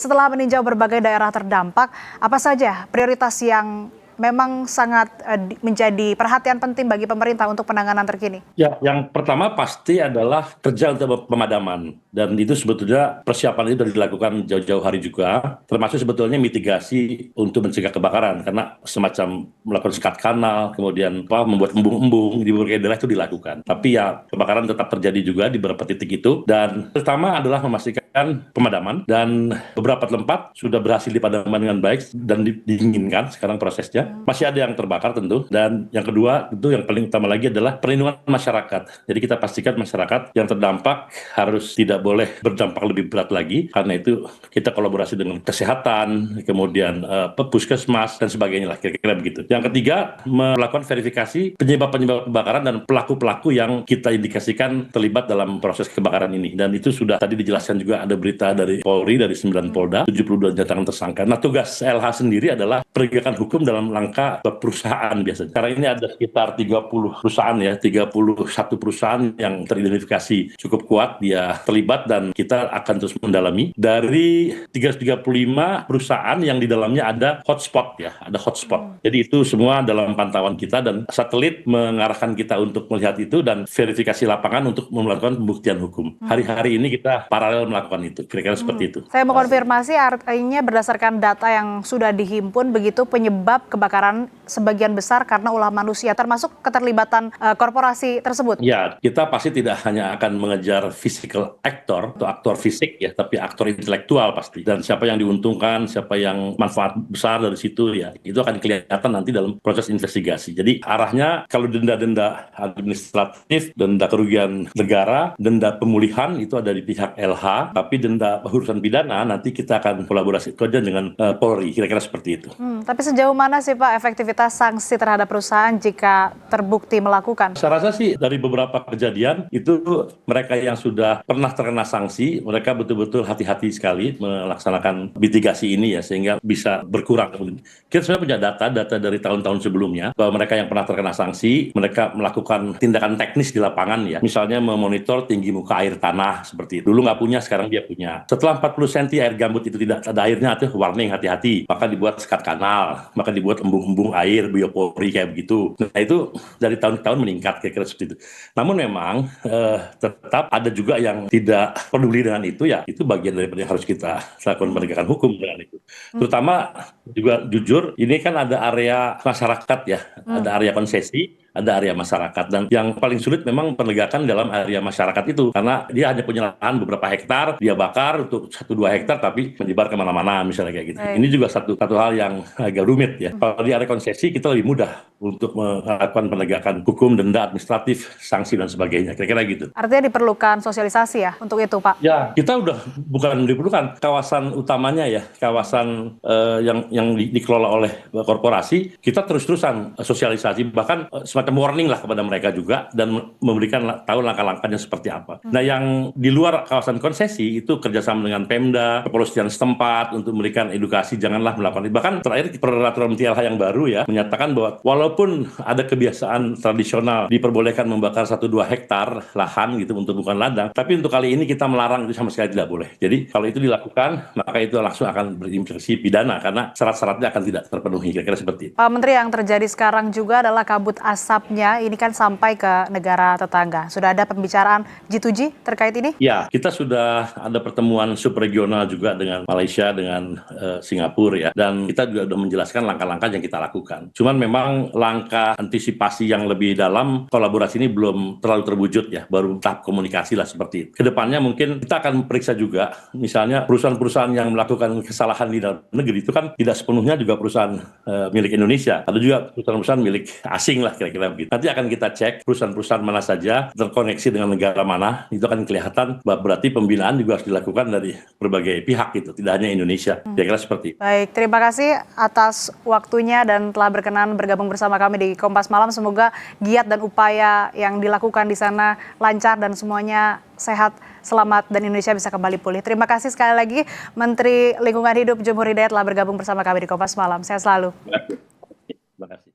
Setelah meninjau berbagai daerah terdampak, apa saja prioritas yang memang sangat menjadi perhatian penting bagi pemerintah untuk penanganan terkini? Ya, yang pertama pasti adalah kerja untuk pemadaman. Dan itu sebetulnya persiapan itu sudah dilakukan jauh-jauh hari juga, termasuk sebetulnya mitigasi untuk mencegah kebakaran. Karena semacam melakukan sekat kanal, kemudian membuat embung-embung di berbagai daerah itu dilakukan. Tapi ya kebakaran tetap terjadi juga di beberapa titik itu. Dan pertama adalah memastikan pemadaman. Dan beberapa tempat sudah berhasil dipadamkan dengan baik dan diinginkan sekarang prosesnya. Masih ada yang terbakar tentu. Dan yang kedua, tentu yang paling utama lagi adalah perlindungan masyarakat. Jadi kita pastikan masyarakat yang terdampak harus tidak boleh berdampak lebih berat lagi, karena itu kita kolaborasi dengan kesehatan, kemudian puskesmas dan sebagainya lah, kira-kira begitu. Yang ketiga, melakukan verifikasi penyebab-penyebab kebakaran dan pelaku-pelaku yang kita indikasikan terlibat dalam proses kebakaran ini. Dan itu sudah tadi dijelaskan juga, ada berita dari Polri, dari 9 Polda, 72 dinyatakan tersangka. Nah, tugas LH sendiri adalah penegakan hukum dalam rangka perusahaan biasanya. Karena ini ada sekitar 30 perusahaan ya, 31 perusahaan yang teridentifikasi cukup kuat dia terlibat, dan kita akan terus mendalami. Dari 335 perusahaan yang di dalamnya ada hotspot ya, ada hotspot. Jadi itu semua dalam pantauan kita, dan satelit mengarahkan kita untuk melihat itu dan verifikasi lapangan untuk melakukan pembuktian hukum. Hari-hari ini kita paralel melakukan itu, kira-kira seperti itu. Saya mau konfirmasi, artinya berdasarkan data yang sudah dihimpun begitu, penyebab kebakaran sebagian besar karena ulah manusia, termasuk keterlibatan korporasi tersebut? Ya, kita pasti tidak hanya akan mengejar physical actor atau aktor fisik ya, tapi aktor intelektual pasti. Dan siapa yang diuntungkan, siapa yang manfaat besar dari situ ya, itu akan kelihatan nanti dalam proses investigasi. Jadi arahnya kalau denda-denda administratif, denda kerugian negara, denda pemulihan itu ada di pihak LH, tapi denda urusan pidana nanti kita akan kolaborasi kerja dengan Polri, kira-kira seperti itu. Tapi sejauh mana sih Pak efektivitas sanksi terhadap perusahaan jika terbukti melakukan? Saya rasa sih dari beberapa kejadian itu mereka yang sudah pernah terkena sanksi, mereka betul-betul hati-hati sekali melaksanakan mitigasi ini ya, sehingga bisa berkurang. Kita sebenarnya punya data dari tahun-tahun sebelumnya bahwa mereka yang pernah terkena sanksi, mereka melakukan tindakan teknis di lapangan ya, misalnya memonitor tinggi muka air tanah seperti itu. Dulu nggak punya, sekarang dia punya. Setelah 40 cm air gambut itu tidak ada airnya, itu warning hati-hati. Maka dibuat sekat kanal, maka dibuat embung-embung air biopori kayak begitu. Nah itu dari tahun ke tahun meningkat, kira-kira seperti itu. Namun memang tetap ada juga yang tidak peduli dengan itu ya, itu bagian daripada yang harus kita lakukan penegakan hukum dengan itu. Terutama juga jujur, ini kan ada area masyarakat ya, ada area konsesi, ada area masyarakat, dan yang paling sulit memang penegakan dalam area masyarakat itu, karena dia hanya punya lahan beberapa hektar, dia bakar untuk 1-2 hektar tapi menyebar kemana-mana misalnya kayak gitu. Ini juga satu hal yang agak rumit ya. Kalau di area konsesi kita lebih mudah untuk melakukan penegakan hukum, denda administratif, sanksi dan sebagainya, kira-kira gitu. Artinya diperlukan sosialisasi ya untuk itu Pak? Ya, kita udah bukan diperlukan kawasan utamanya ya, kawasan yang dikelola oleh korporasi, kita terus-terusan sosialisasi, bahkan semacam warning lah kepada mereka juga, dan memberikan tahu langkah-langkahnya seperti apa. Nah, yang di luar kawasan konsesi itu kerjasama dengan Pemda, kepolisian setempat untuk memberikan edukasi, janganlah melakukan itu. Bahkan terakhir peraturan TLH yang baru ya menyatakan bahwa walaupun ada kebiasaan tradisional diperbolehkan membakar 1-2 hektar lahan gitu untuk bukan ladang, tapi untuk kali ini kita melarang itu sama sekali tidak boleh. Jadi kalau itu dilakukan, maka itu langsung akan berimplikasi pidana karena syarat-syaratnya akan tidak terpenuhi, kira-kira seperti itu. Pak Menteri, yang terjadi sekarang juga adalah kabut asapnya ini kan sampai ke negara tetangga. Sudah ada pembicaraan G2G terkait ini? Ya, kita sudah ada pertemuan subregional juga dengan Malaysia, dengan Singapura ya, dan kita juga sudah menjelaskan langkah-langkah yang kita lakukan. Cuman memang langkah antisipasi yang lebih dalam kolaborasi ini belum terlalu terwujud ya, baru tahap komunikasi lah seperti itu. Kedepannya mungkin kita akan periksa juga, misalnya perusahaan-perusahaan yang melakukan kesalahan di dalam negeri itu kan tidak sepenuhnya juga perusahaan milik Indonesia, ada juga perusahaan-perusahaan milik asing lah, kira-kira begitu. Nanti akan kita cek perusahaan-perusahaan mana saja terkoneksi dengan negara mana, itu akan kelihatan, berarti pembinaan juga harus dilakukan dari berbagai pihak itu, tidak hanya Indonesia, kira-kira seperti itu. Baik, terima kasih atas waktunya dan telah berkenan bergabung bersama kami di Kompas Malam. Semoga giat dan upaya yang dilakukan di sana lancar dan semuanya sehat, selamat, dan Indonesia bisa kembali pulih. Terima kasih sekali lagi Menteri Lingkungan Hidup Jumhur Hidayat telah bergabung bersama kami di Kompas Malam. Sehat selalu. Terima kasih.